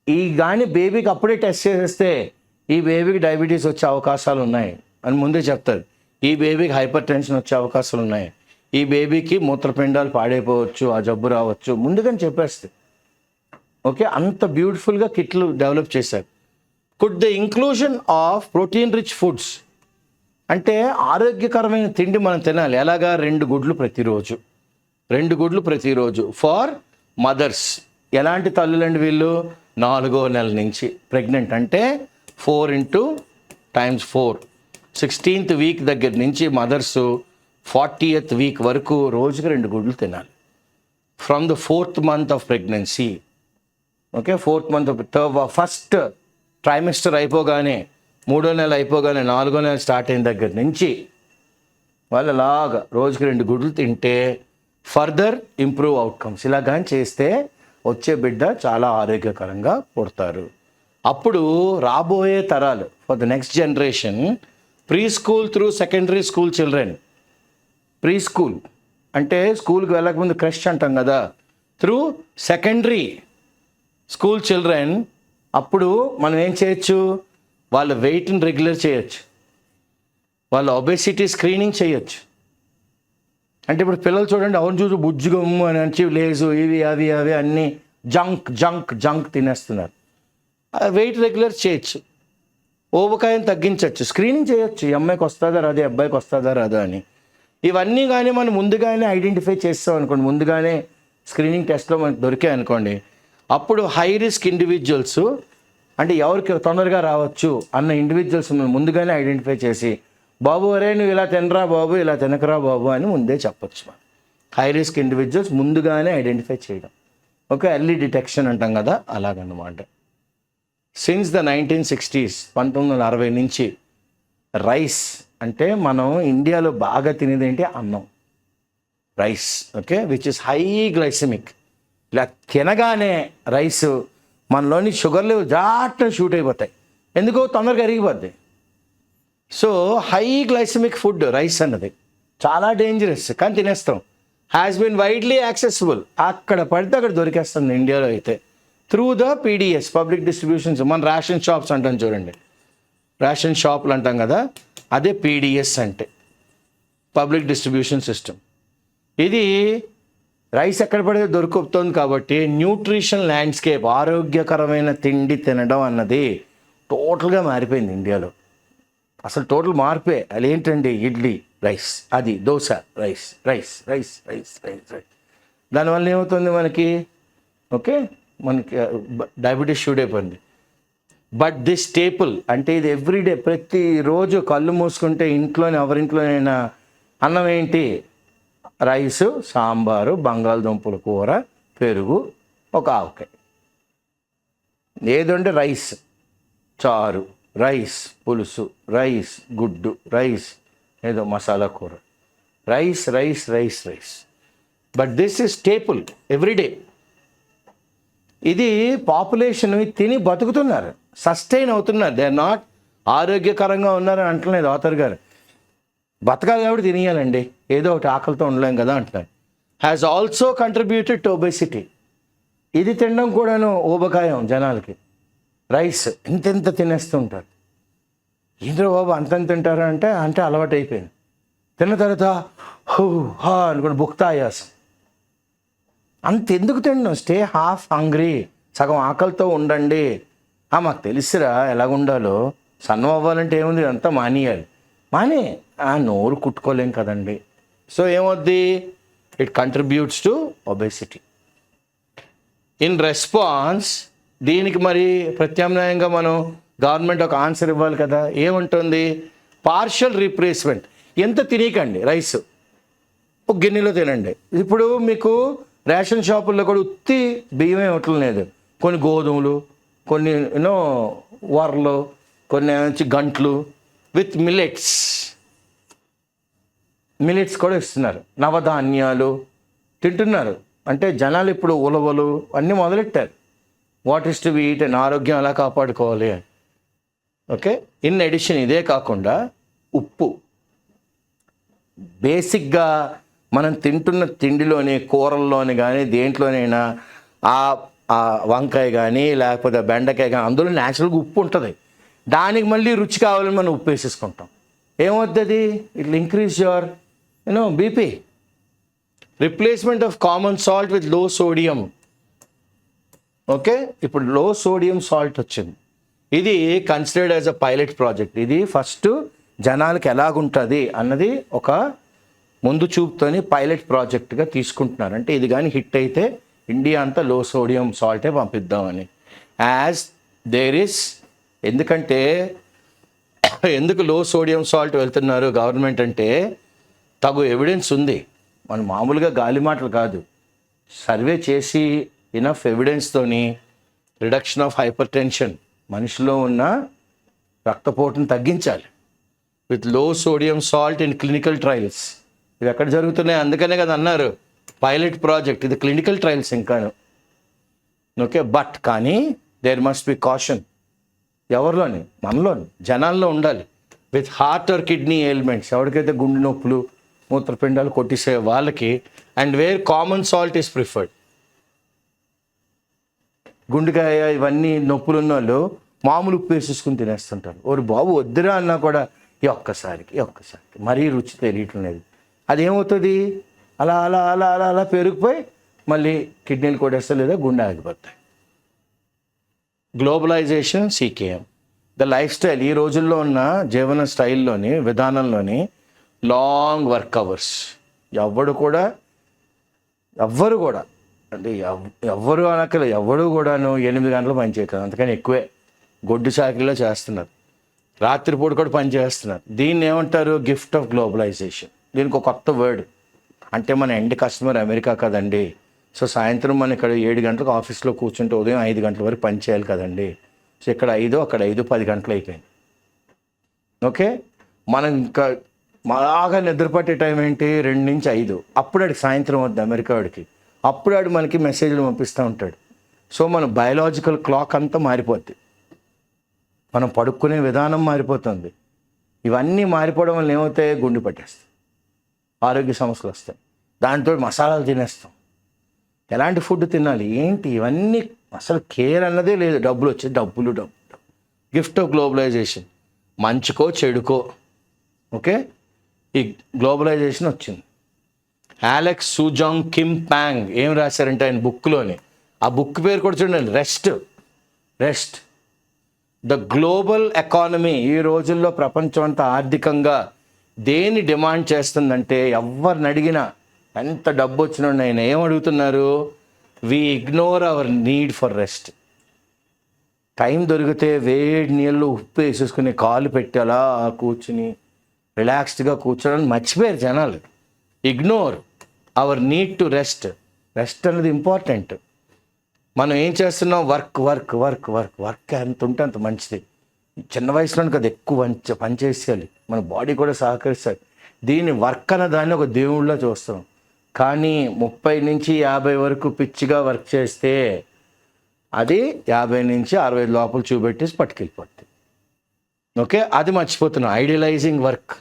ఈ కానీ బేబీకి అప్పుడే టెస్ట్ చేసేస్తే ఈ బేబీకి డయాబెటీస్ వచ్చే అవకాశాలు ఉన్నాయి అని ముందే చెప్తారు. ఈ బేబీకి హైపర్ టెన్షన్ వచ్చే అవకాశాలు ఉన్నాయి, ఈ బేబీకి మూత్రపిండాలు పాడైపోవచ్చు, ఆ జబ్బు రావచ్చు, ముందుగానే చెప్పేస్తే. ఓకే, అంత బ్యూటిఫుల్గా కిట్లు డెవలప్ చేశారు. Could the inclusion of protein rich foods, అంటే ఆరోగ్యకరమైన తిండి మనం తినాలి. ఎలాగా? 2 గుడ్లు ప్రతిరోజు ఫార్ మదర్స్. ఎలాంటి తల్లులండి వీళ్ళు? 4వ నెల నుంచి ప్రెగ్నెంట్, అంటే 4 × 4 16th వీక్ దగ్గర నుంచి మదర్స్ 40th వీక్ వరకు రోజుకి 2 గుడ్లు తినాలి. From the 4th month of pregnancy, okay, 4th month first trimester అయిపోగానే, 3వ నెల అయిపోగానే 4వ నెల స్టార్ట్ అయిన దగ్గర నుంచి వాళ్ళలాగా రోజుకి 2 గుడ్లు తింటే ఫర్దర్ ఇంప్రూవ్ అవుట్కమ్స్. ఇలా కానీ చేస్తే వచ్చే బిడ్డ చాలా ఆరోగ్యకరంగా పుడతారు. అప్పుడు రాబోయే తరాలు, for the next generation, pre school through secondary school children, pre school అంటే స్కూల్కి వెళ్ళకముందు క్రష్ అంటాం కదా, త్రూ సెకండరీ స్కూల్ చిల్డ్రన్, అప్పుడు మనం ఏం చేయొచ్చు, వాళ్ళ వెయిట్ని రెగ్యులర్ చేయొచ్చు, వాళ్ళ ఒబెసిటీ స్క్రీనింగ్ చేయొచ్చు. అంటే ఇప్పుడు పిల్లలు చూడండి, అవును చూసి బుజ్జుగమ్ము అని వచ్చి లేజు ఇవి అవి అన్నీ జంక్ తినేస్తున్నారు. వెయిట్ రెగ్యులర్ చేయొచ్చు, ఊబకాయం తగ్గించవచ్చు, స్క్రీనింగ్ చేయొచ్చు, ఈ అమ్మాయికి వస్తుందా రాదా, అబ్బాయికి వస్తుందా రాదా అని. ఇవన్నీ కానీ మనం ముందుగానే ఐడెంటిఫై చేస్తాం అనుకోండి, ముందుగానే స్క్రీనింగ్ టెస్ట్లో మనకు దొరికాయి అనుకోండి, అప్పుడు హై రిస్క్ ఇండివిజువల్స్, అంటే ఎవరికి తొందరగా రావచ్చు అన్న ఇండివిజువల్స్ ముందుగానే ఐడెంటిఫై చేసి, బాబు అరే నువ్వు ఇలా తినరా బాబు, ఇలా తినకరా బాబు అని ముందే చెప్పచ్చు. మనం హై రిస్క్ ఇండివిజువల్స్ ముందుగానే ఐడెంటిఫై చేయడం, ఓకే, ఎర్లీ డిటెక్షన్ అంటాం కదా, అలాగన్నమాట. సిన్స్ ద 1960s 1960 నుంచి రైస్, అంటే మనం ఇండియాలో బాగా తినేది ఏంటి, అన్నం, rice, okay, which is high glycemic. ఇలా తినగానే రైస్ మనలోని షుగర్ లెవెల్ జాట్ని షూట్ అయిపోతాయి, ఎందుకో తొందరగా అరిగిపోద్ది. So high glycaemic food rice అన్నది చాలా డేంజరస్, కానీ తినేస్తాం. హ్యాస్ బీన్ వైడ్లీ యాక్సెసిబుల్, అక్కడ పడితే అక్కడ దొరికేస్తుంది ఇండియాలో అయితే, through the PDS, public distributions. మన రేషన్ షాప్స్ అంటాం చూడండి, రేషన్ షాపులు అంటాం కదా, అదే పీడిఎస్ అంటే పబ్లిక్ డిస్ట్రిబ్యూషన్ సిస్టమ్. ఇది రైస్ ఎక్కడ పడితే దొరుకుతుంది కాబట్టి న్యూట్రిషన్ ల్యాండ్స్కేప్, ఆరోగ్యకరమైన తిండి తినడం అన్నది టోటల్గా మారిపోయింది ఇండియాలో. అసలు టోటల్ మార్పే. అది ఏంటండి, ఇడ్లీ రైస్, అది దోశ రైస్, దానివల్ల ఏమవుతుంది మనకి, ఓకే, మనకి డయాబెటీస్ షూట్ అయిపోయింది. బట్ దిస్ స్టేపుల్, అంటే ఇది ఎవ్రీడే, ప్రతిరోజు కళ్ళు మూసుకుంటే ఇంట్లోనే ఎవరింట్లోనైనా అన్నం ఏంటి, రైసు, సాంబారు, బంగాళదుంపల కూర, పెరుగు, ఒక ఆవకాయ, ఏదంటే రైస్, చారు, రైస్, పులుసు, రైస్, గుడ్డు, రైస్, ఏదో మసాలా కూర, rice. But this is staple everyday. ఇది పాపులేషన్ తిని బతుకుతున్నారు, సస్టైన్ అవుతున్నారు, దే ఆర్ నాట్ ఆరోగ్యకరంగా ఉన్నారని అంటలేదు ఆథర్ గారు. బతకాలి కాబట్టి తినేయాలండి, ఏదో ఒకటి, ఆకలితో ఉండలేం కదా అంటున్నారు. Has also contributed to obesity. ఇది తినడం కూడాను ఊబకాయం జనాలకి. రైస్ ఇంతెంత తినేస్తుంటారు. ఏంద్ర బాబు అంతంత తింటారా అంటే అలవాటు అయిపోయింది. తిన్న తర్వాత హూ హా అనుకుని బుక్తా ఆయాసం. అంతెందుకు తినడం? స్టే హాఫ్ హంగ్రీ, సగం ఆకలితో ఉండండి. మాకు తెలుసురా ఎలాగుండాలో, సన్నం అవ్వాలంటే ఏముంది, అంతా మానేయాలి. నోరు కుట్టుకోలేం కదండి. సో ఏమవుద్ది? It contributes to obesity. In response దీనికి మరి ప్రత్యామ్నాయంగా మనం గవర్నమెంట్ ఒక ఆన్సర్ ఇవ్వాలి కదా. ఏముంటుంది? Partial replacement. ఎంత తినకండి రైస్, ఒక గిన్నెలో తినండి. ఇప్పుడు మీకు రేషన్ షాపుల్లో కూడా ఉత్తి బియ్యమే ఇవ్వట్లేదు. కొన్ని గోధుమలు, కొన్ని వరలు, కొన్ని గంట్లు విత్ మిల్లెట్స్ కూడా ఇస్తున్నారు. నవధాన్యాలు తింటున్నారు. అంటే జనాలు ఇప్పుడు ఉలవలు అన్నీ మొదలెట్టారు. What is to be eat and ఆరోగ్యం ఎలా కాపాడుకోవాలి అని. ఓకే, ఇన్ అడిషన్ ఇదే కాకుండా ఉప్పు. బేసిక్గా మనం తింటున్న తిండిలోని, కూరల్లోని కానీ దేంట్లోనైనా ఆ వంకాయ కానీ లేకపోతే బెండకాయ కానీ అందులో న్యాచురల్గా ఉప్పు ఉంటుంది. దానికి మళ్ళీ రుచి కావాలని మనం ఉప్పు వేసేసుకుంటాం. ఏమవుతుంది? It will increase your BP. Replacement of common salt with low sodium. Okay, ఇప్పుడు లో సోడియం సాల్ట్ వచ్చింది. ఇది considered as a pilot project. ఇది ఫస్ట్ జనాలకి ఎలాగుంటుంది అన్నది ఒక ముందు చూపుతోని పైలట్ ప్రాజెక్ట్గా తీసుకుంటున్నారు. అంటే ఇది కానీ హిట్ అయితే ఇండియా అంతా లో సోడియం సాల్టే పంపిద్దామని. యాజ్ దేర్ ఇస్, ఎందుకు లో సోడియం సాల్ట్ వెళ్తున్నారు గవర్నమెంట్ అంటే తగు ఎవిడెన్స్ ఉంది. మనం మామూలుగా గాలి మాటలు కాదు, సర్వే చేసి ఇనఫ్ ఎవిడెన్స్తోని రిడక్షన్ ఆఫ్ హైపర్ టెన్షన్, మనిషిలో ఉన్న రక్తపోటును తగ్గించాలి with low sodium salt in clinical trials. ఇవి ఎక్కడ జరుగుతున్నాయి? అందుకనే కదా అన్నారు పైలట్ ప్రాజెక్ట్. ఇది క్లినికల్ ట్రయల్స్ ఇంకాను. ఓకే, బట్ కానీ దేర్ మస్ట్ బి కాషన్. ఎవరిలోని? మనలోని, జనాల్లో ఉండాలి. With heart or kidney ailments, ఎవరికైతే గుండె నొప్పులు, మూత్రపిండాలు కొట్టిసే వాళ్ళకి, and where common salt is preferred. గుండెకాయ ఇవన్నీ నొప్పులు ఉన్న వాళ్ళు మామూలు ఉప్పు వేసేసుకుని తినేస్తుంటారు. ఓరు బాబు వద్దురా అన్నా కూడా ఈ ఒక్కసారికి మరీ రుచి తెలియటం లేదు. అదేమవుతుంది? అలా అలా అలా అలా అలా పెరిగిపోయి మళ్ళీ కిడ్నీలు కొట్టేస్తా లేదా గుండె ఆగిపోతాయి. Globalization, CKM, the lifestyle. ఈ రోజుల్లో ఉన్న జీవన స్టైల్లోని, విధానంలోని లాంగ్ వర్క్ అవర్స్. ఎవ్వరు కూడా అంటే ఎవ్వరు అనక్కలేదు, ఎవడు కూడాను 8 గంటలు పని చేయగలరు, అంతకని ఎక్కువే గొడ్డు చాకరీలో చేస్తున్నారు. రాత్రిపూట కూడా పని చేస్తున్నారు. దీన్ని ఏమంటారు? Gift of globalization. దీనికి ఒక కొత్త వర్డ్. అంటే మన ఎండ్ కస్టమర్ అమెరికా కదండి. సో సాయంత్రం మనం ఇక్కడ 7 గంటలకు ఆఫీస్లో కూర్చుంటే ఉదయం 5 గంటల వరకు పని చేయాలి కదండి. సో ఇక్కడ 5, అక్కడ 5, 10 గంటలు అయిపోయింది. ఓకే, మనం ఇంకా బాగా నిద్రపట్టే టైం ఏంటి? 2 నుంచి 5. అప్పుడు ఆడికి సాయంత్రం వద్దు అమెరికా వాడికి. అప్పుడు ఆడు మనకి మెసేజ్లు పంపిస్తూ ఉంటాడు. సో మన బయలాజికల్ క్లాక్ అంతా మారిపోద్ది. మనం పడుకునే విధానం మారిపోతుంది. ఇవన్నీ మారిపోవడం వల్ల ఏమవుతాయి? గుండె పట్టేస్తాయి, ఆరోగ్య సమస్యలు వస్తాయి. దాంతో మసాలాలు తినేస్తాం. ఎలాంటి ఫుడ్ తినాలి ఏంటి ఇవన్నీ అసలు కేర్ అన్నదే లేదు. డబ్బులు వచ్చేది, డబ్బులు. గిఫ్ట్ ఆఫ్ గ్లోబలైజేషన్, మంచుకో చెడుకో. ఓకే, ఈ గ్లోబలైజేషన్ వచ్చింది. అలెక్స్ సూజాంగ్ కిమ్ ప్యాంగ్ ఏం రాశారంటే ఆయన బుక్లోని, ఆ బుక్ పేరు కూడా చూడండి, రెస్ట్. The global economy. ఈ రోజుల్లో ప్రపంచం అంతా ఆర్థికంగా దేని డిమాండ్ చేస్తుందంటే, ఎవరిని అడిగినా ఎంత డబ్బు వచ్చినా ఆయన ఏమడుగుతున్నారు? We ignore our need for rest. Time దొరికితే వేడి నీళ్ళు ఉప్పు వేసేసుకుని కాలు పెట్టి అలా కూర్చుని రిలాక్స్డ్గా కూర్చోడానికి మర్చిపోయారు జనాలు. Ignore our need to rest. Rest అనేది ఇంపార్టెంట్. మనం ఏం చేస్తున్నాం? వర్క్ ఎంత ఉంటే అంత మంచిది. చిన్న వయసులోనే కదా ఎక్కువ పని చేసేయాలి, మన బాడీ కూడా సహకరిస్తుంది. దీన్ని వర్క్ అన్న దాన్ని ఒక దేవుళ్ళ చూస్తాం. కానీ 30 నుంచి 50 వరకు పిచ్చిగా వర్క్ చేస్తే అది 50 నుంచి 60 లోపల చూపెట్టేసి పట్టుకెళ్ళిపోతుంది. ఓకే, అది మర్చిపోతున్నాం. ఐడియలైజింగ్ వర్క్,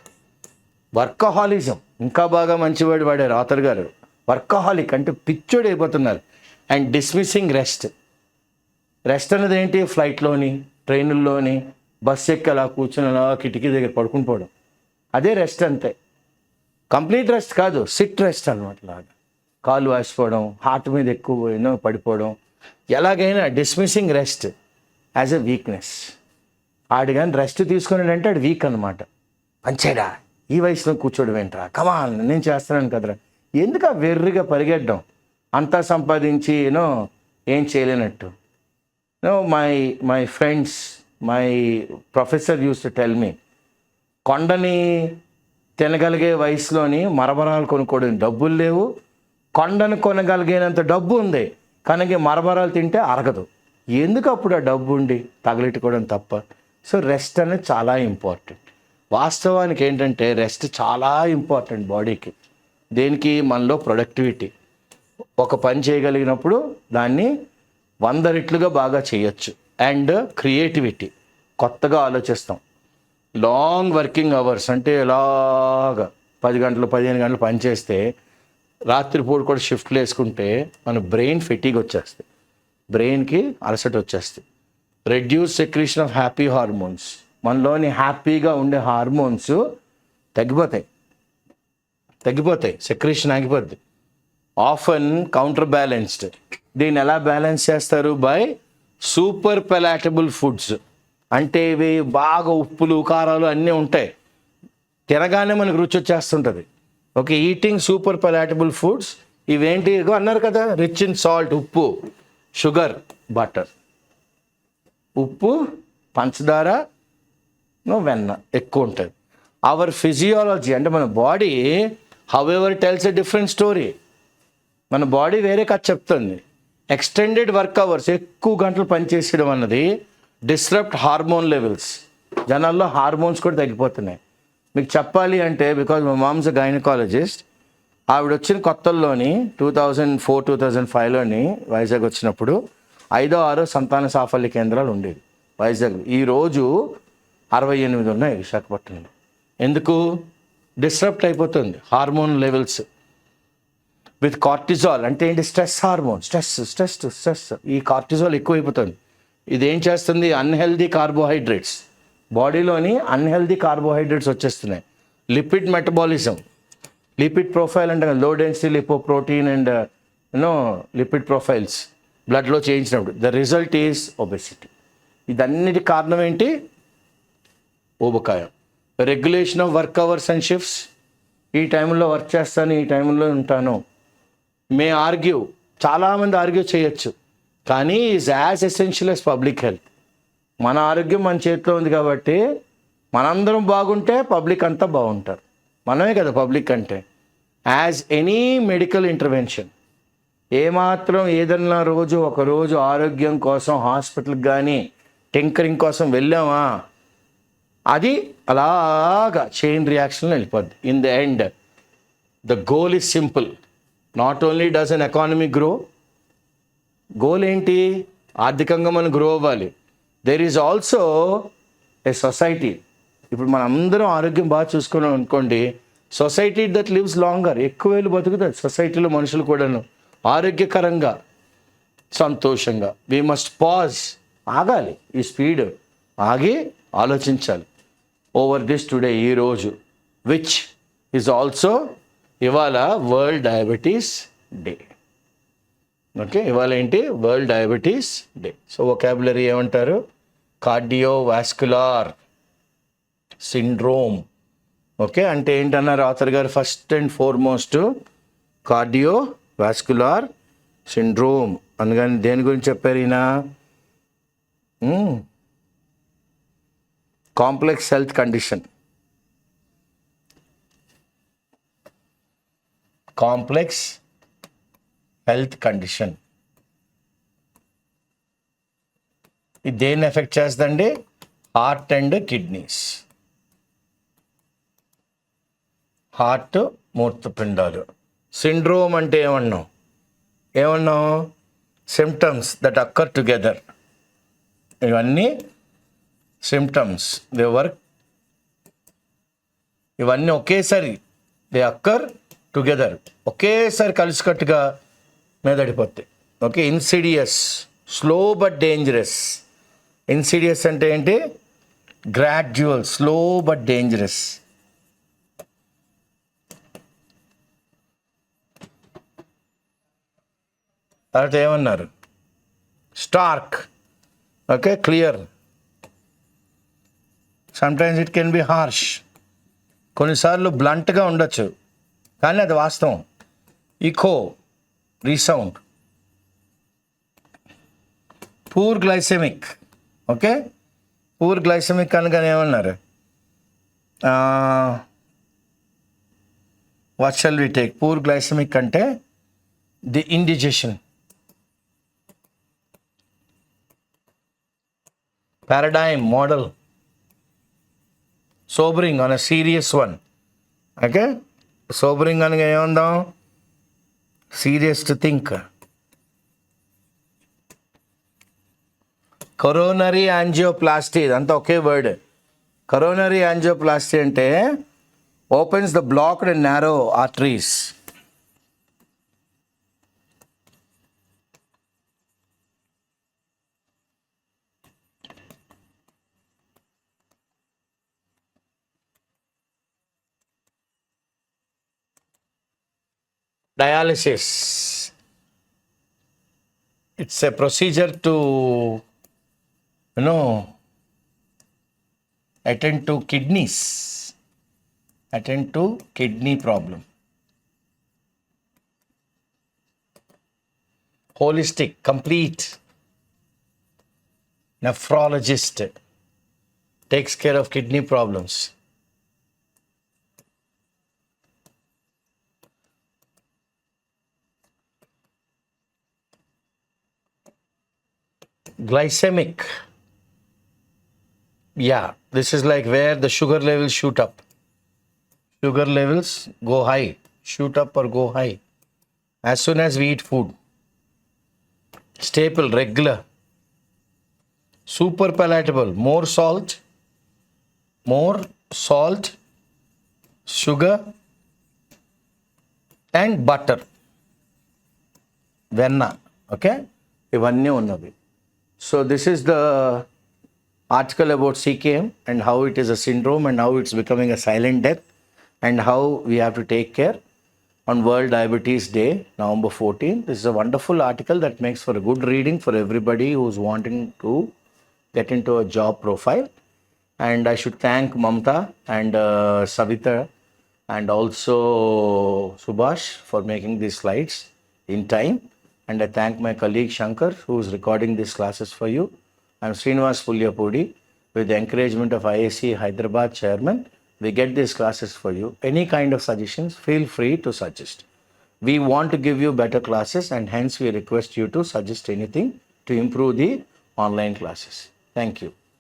వర్కహాలిజం. ఇంకా బాగా మంచివాడు వాడారు ఆథర్ గారు. వర్కహాలిక్ అంటే పిచ్చోడు అయిపోతున్నారు. And dismissing rest. రెస్ట్ అనేది ఏంటి? ఫ్లైట్లోని, ట్రైనుల్లోని, బస్సు ఎక్కి అలా కూర్చొని అలా కిటికీ దగ్గర పడుకుని పోవడం, అదే రెస్ట్ అంతే. కంప్లీట్ రెస్ట్ కాదు, సిట్ రెస్ట్ అనమాట. లాగా కాలు వేసిపోవడం, హార్ట్ మీద ఎక్కువ పడిపోవడం, ఎలాగైనా dismissing rest as a weakness. ఆడు కానీ రెస్ట్ తీసుకున్నాడంటే ఆడు వీక్ అనమాట. పంచాడా ఈ వయసులో కూర్చోడం ఏంట్రా, కమాన్ నేను చేస్తున్నాను కదరా, ఎందుకు ఆ వెర్రిగా పరిగెట్టడం, అంతా సంపాదించి ఏం చేయలేనట్టు. My friends, my professor used to tell me, కొండని తినగలిగే వయసులోని మరమరాలు కొనుక్కోవడం డబ్బులు లేవు, కొండను కొనగలిగేంత డబ్బు ఉంది కానీ మరమరాలు తింటే అరగదు. ఎందుకు అప్పుడు ఆ డబ్బు ఉండి తగలెట్టుకోవడం తప్ప. సో రెస్ట్ అనేది చాలా ఇంపార్టెంట్. వాస్తవానికి ఏంటంటే రెస్ట్ చాలా ఇంపార్టెంట్ బాడీకి. దేనికి? మనలో ప్రొడక్టివిటీ. ఒక పని చేయగలిగినప్పుడు దాన్ని 100 రెట్లుగా బాగా చేయొచ్చు. అండ్ క్రియేటివిటీ, కొత్తగా ఆలోచిస్తాం. లాంగ్ వర్కింగ్ అవర్స్ అంటే ఇలాగా 10 గంటలు 15 గంటలు పనిచేస్తే రాత్రిపూట కూడా షిఫ్ట్లు వేసుకుంటే మన బ్రెయిన్ ఫెటీగ్ వచ్చేస్తుంది, బ్రెయిన్కి అలసట వచ్చేస్తుంది. Reduce secretion of happy hormones, మనలోని హ్యాపీగా ఉండే హార్మోన్స్ తగ్గిపోతాయి, సెక్రీషన్ ఆగిపోద్ది. Often counterbalanced. దీన్ని ఎలా బ్యాలెన్స్ చేస్తారు? By super palatable foods. అంటే ఇవి బాగా ఉప్పులు కారాలు అన్నీ ఉంటాయి, తినగానే మనకు రుచి వచ్చేస్తుంటుంది. Okay, eating super palatable foods. ఇవేంటి అన్నారు కదా, రిచ్ ఇన్ సాల్ట్, ఉప్పు, షుగర్, బటర్. ఉప్పు, పంచదార, వెన్న ఎక్కువ ఉంటుంది. అవర్ ఫిజియాలజీ అంటే మన body however tells a different story. మన బాడీ వేరే కథ చెప్తుంది. ఎక్స్టెండెడ్ వర్క్ అవర్స్, ఎక్కువ గంటలు పనిచేసేయడం అన్నది డిస్రప్ట్ హార్మోన్ లెవెల్స్. జనాల్లో హార్మోన్స్ కూడా తగ్గిపోతున్నాయి. మీకు చెప్పాలి అంటే, బికాజ్ మా మామ్స్ గైనకాలజిస్ట్, ఆవిడ వచ్చిన కొత్తల్లోని 2004-2005లోని వైజాగ్ వచ్చినప్పుడు 5వ 6వ సంతాన సాఫల్య కేంద్రాలు ఉండేవి వైజాగ్. ఈరోజు 68 ఉన్నాయి విశాఖపట్నంలో. ఎందుకు? డిస్రప్ట్ అయిపోతుంది హార్మోన్ లెవెల్స్ విత్ కార్టిజాల్. అంటే ఏంటి? Stress hormone. స్ట్రెస్. ఈ కార్టిజాల్ ఎక్కువైపోతుంది. ఇదేం చేస్తుంది? అన్హెల్దీ కార్బోహైడ్రేట్స్, బాడీలోని అన్హెల్దీ కార్బోహైడ్రేట్స్ వచ్చేస్తున్నాయి. లిపిడ్ మెటబాలిజం, లిపిడ్ ప్రొఫైల్ అంటే low density lipoprotein and lipid profiles బ్లడ్లో చేయించినప్పుడు ద రిజల్ట్ ఈజ్ ఒబెసిటీ. ఇదన్నిటి కారణం ఏంటి? ఊబకాయం. Regulation of work hours and shifts. ఈ టైంలో వర్క్ చేస్తాను, ఈ టైంలో ఉంటాను. మే ఆర్గ్యూ, చాలామంది ఆర్గ్యూ చేయొచ్చు, కానీ is as essential as public health. మన ఆరోగ్యం మన చేతిలో ఉంది కాబట్టి మనందరం బాగుంటే పబ్లిక్ అంతా బాగుంటారు. మనమే కదా పబ్లిక్ అంటే. యాజ్ ఎనీ మెడికల్ ఇంటర్వెన్షన్, ఏమాత్రం ఏదన్నా ఒకరోజు ఆరోగ్యం కోసం హాస్పిటల్కి కానీ టింకరింగ్ కోసం వెళ్ళామా, అది అలాగా చైన్ రియాక్షన్లో వెళ్ళిపోద్ది. In the end the goal is simple. Not only does an economy grow, goal ఏంటి? ఆర్థికంగా మనం గ్రో అవ్వాలి. There is also a society. ఇప్పుడు మనం అందరం ఆరోగ్యం బాగా చూసుకున్నాం అనుకోండి, సొసైటీ దట్ లివ్స్ లాంగర్, ఎక్కువ ఏళ్ళు బతుకుతుంది సొసైటీలో మనుషులు కూడాను ఆరోగ్యకరంగా, సంతోషంగా. వీ మస్ట్ పాజ్, ఆగాలి, ఈ స్పీడ్ ఆగి ఆలోచించాలి. ఓవర్ దిస్ టుడే, ఈరోజు, విచ్ ఈజ్ ఆల్సో ఇవాళ వరల్డ్ డయాబెటీస్ డే. ఓకే, ఇవాళ ఏంటి? World diabetes day. So vocabulary ఏమంటారు? Cardiovascular syndrome. ఓకే, అంటే ఏంటన్నారు ఆథర్ గారు? First and foremost cardiovascular syndrome. అందుకని దేని గురించి చెప్పారు ఈయన? Complex health condition. Complex health condition. ఇది దేన్ని ఎఫెక్ట్ చేస్తుందండి? Heart and kidneys. హార్ట్, మూత్రపిండాలు. సిండ్రోమ్ అంటే ఏమన్నాం? Symptoms that occur together. ఇవన్నీ సిమ్టమ్స్, దే వర్క్, ఇవన్నీ ఒకేసారి దే అక్కర్ టుగెదర్, ఒకేసారి కలిసికట్టుగా మీదడిపోతాయి. Okay, insidious, slow but dangerous. Insidious అంటే ఏంటి? Gradual, slow but dangerous. తర్వాత ఏమన్నారు? Stark, okay, clear. Sometimes it can be harsh, కొన్నిసార్లు బ్లంట్గా ఉండొచ్చు, కానీ అది వాస్తవం. Echo, resound. Poor glycaemic, okay, poor glycaemic అనగానే ఏమన్నారు? What shall we take? Poor glycaemic అంటే the indigestion. Paradigm, model. Sobering on a serious one. Okay? Sobering అనగా ఏముందాం? Serious to think. Coronary angioplasty, ఇదంతా ఒకే వర్డ్. Coronary angioplasty అంటే opens the blocked and narrow arteries. Dialysis, it's a procedure to attend to kidneys, attend to kidney problem. Holistic, complete nephrologist takes care of kidney problems. Glycemic, yeah, this is like where the sugar levels shoot up. Sugar levels go high, shoot up or go high as soon as we eat food. Staple, regular. Super palatable, more salt, sugar and butter, వెన్న. Okay, ఇవన్నీ ఉన్నవి. So this is the article about CKM and how it is a syndrome and how it's becoming a silent death and how we have to take care on World Diabetes Day, November 14. This is a wonderful article that makes for a good reading for everybody who's wanting to get into a job profile. And I should thank Mamta and Savita and also Subhash for making these slides in time. And I thank my colleague Shankar, who is recording these classes for you. I'm Srinivas Pulyapudi. With the encouragement of IAC Hyderabad chairman, we get these classes for you. Any kind of suggestions, feel free to suggest. We want to give you better classes and hence we request you to suggest anything to improve the online classes. Thank you.